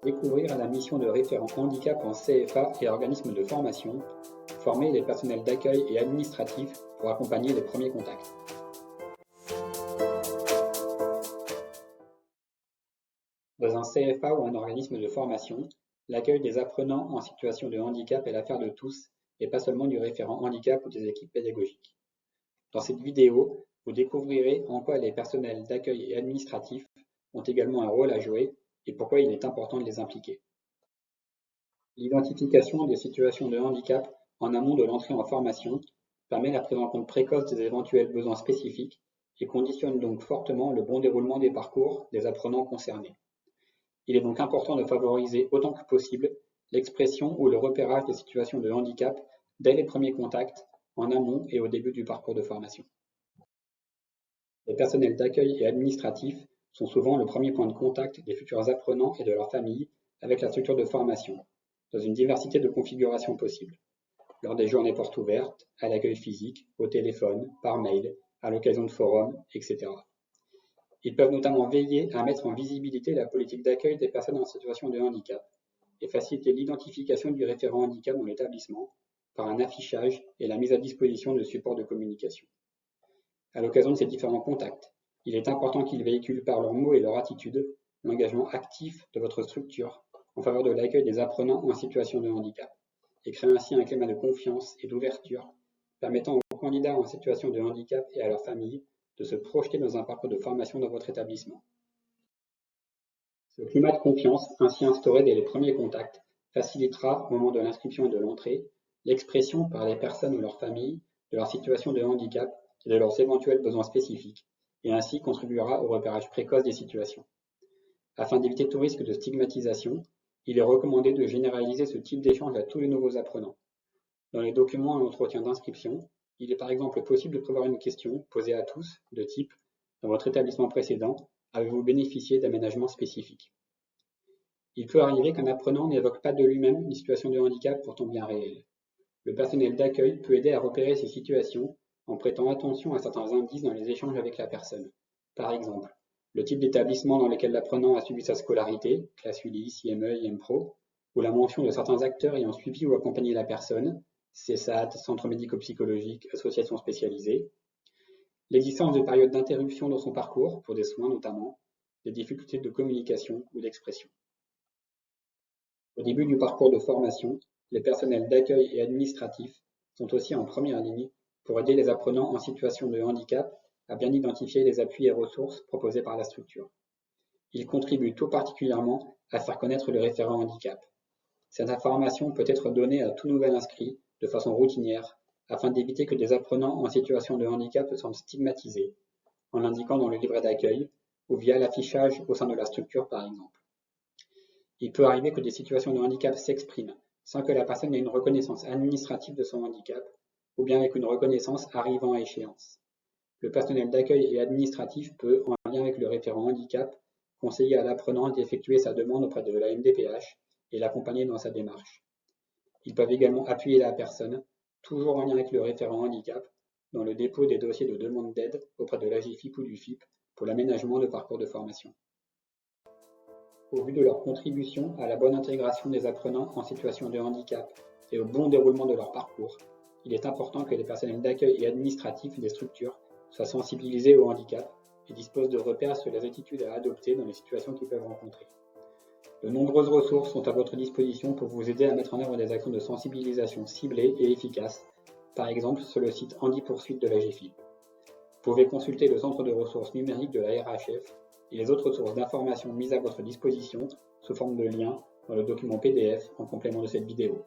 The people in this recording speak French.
Découvrir la mission de référent handicap en CFA et organismes de formation, former les personnels d'accueil et administratifs pour accompagner les premiers contacts. Dans un CFA ou un organisme de formation, l'accueil des apprenants en situation de handicap est l'affaire de tous et pas seulement du référent handicap ou des équipes pédagogiques. Dans cette vidéo, vous découvrirez en quoi les personnels d'accueil et administratifs ont également un rôle à jouer et pourquoi il est important de les impliquer. L'identification des situations de handicap en amont de l'entrée en formation permet la prise en compte précoce des éventuels besoins spécifiques et conditionne donc fortement le bon déroulement des parcours des apprenants concernés. Il est donc important de favoriser autant que possible l'expression ou le repérage des situations de handicap dès les premiers contacts, en amont et au début du parcours de formation. Les personnels d'accueil et administratifs sont souvent le premier point de contact des futurs apprenants et de leurs familles avec la structure de formation, dans une diversité de configurations possibles, lors des journées portes ouvertes, à l'accueil physique, au téléphone, par mail, à l'occasion de forums, etc. Ils peuvent notamment veiller à mettre en visibilité la politique d'accueil des personnes en situation de handicap et faciliter l'identification du référent handicap dans l'établissement par un affichage et la mise à disposition de supports de communication. À l'occasion de ces différents contacts, il est important qu'ils véhiculent par leurs mots et leur attitude l'engagement actif de votre structure en faveur de l'accueil des apprenants en situation de handicap et créent ainsi un climat de confiance et d'ouverture permettant aux candidats en situation de handicap et à leurs familles de se projeter dans un parcours de formation dans votre établissement. Ce climat de confiance, ainsi instauré dès les premiers contacts, facilitera, au moment de l'inscription et de l'entrée, l'expression par les personnes ou leurs familles de leur situation de handicap et de leurs éventuels besoins spécifiques, et ainsi contribuera au repérage précoce des situations. Afin d'éviter tout risque de stigmatisation, il est recommandé de généraliser ce type d'échange à tous les nouveaux apprenants. Dans les documents et entretiens d'inscription, il est par exemple possible de prévoir une question posée à tous, de type « Dans votre établissement précédent, avez-vous bénéficié d'aménagements spécifiques ?» Il peut arriver qu'un apprenant n'évoque pas de lui-même une situation de handicap pourtant bien réelle. Le personnel d'accueil peut aider à repérer ces situations en prêtant attention à certains indices dans les échanges avec la personne. Par exemple, le type d'établissement dans lequel l'apprenant a suivi sa scolarité, classe ULIS, IME, IMPRO, ou la mention de certains acteurs ayant suivi ou accompagné la personne, CESAD, centre médico-psychologique, association spécialisée, l'existence de périodes d'interruption dans son parcours, pour des soins notamment, des difficultés de communication ou d'expression. Au début du parcours de formation, les personnels d'accueil et administratifs sont aussi en première ligne pour aider les apprenants en situation de handicap à bien identifier les appuis et ressources proposés par la structure. Ils contribuent tout particulièrement à faire connaître le référent handicap. Cette information peut être donnée à tout nouvel inscrit de façon routinière afin d'éviter que des apprenants en situation de handicap se sentent stigmatisés, en l'indiquant dans le livret d'accueil ou via l'affichage au sein de la structure par exemple. Il peut arriver que des situations de handicap s'expriment sans que la personne ait une reconnaissance administrative de son handicap ou bien avec une reconnaissance arrivant à échéance. Le personnel d'accueil et administratif peut, en lien avec le référent handicap, conseiller à l'apprenant d'effectuer sa demande auprès de la MDPH et l'accompagner dans sa démarche. Ils peuvent également appuyer la personne, toujours en lien avec le référent handicap, dans le dépôt des dossiers de demande d'aide auprès de l'AGFIP ou du FIP pour l'aménagement de parcours de formation. Au vu de leur contribution à la bonne intégration des apprenants en situation de handicap et au bon déroulement de leur parcours, il est important que les personnels d'accueil et administratifs des structures soient sensibilisés au handicap et disposent de repères sur les attitudes à adopter dans les situations qu'ils peuvent rencontrer. De nombreuses ressources sont à votre disposition pour vous aider à mettre en œuvre des actions de sensibilisation ciblées et efficaces, par exemple sur le site HandiPoursuite de l'AGFIP. Vous pouvez consulter le centre de ressources numériques de la RHF et les autres sources d'informations mises à votre disposition sous forme de liens dans le document PDF en complément de cette vidéo.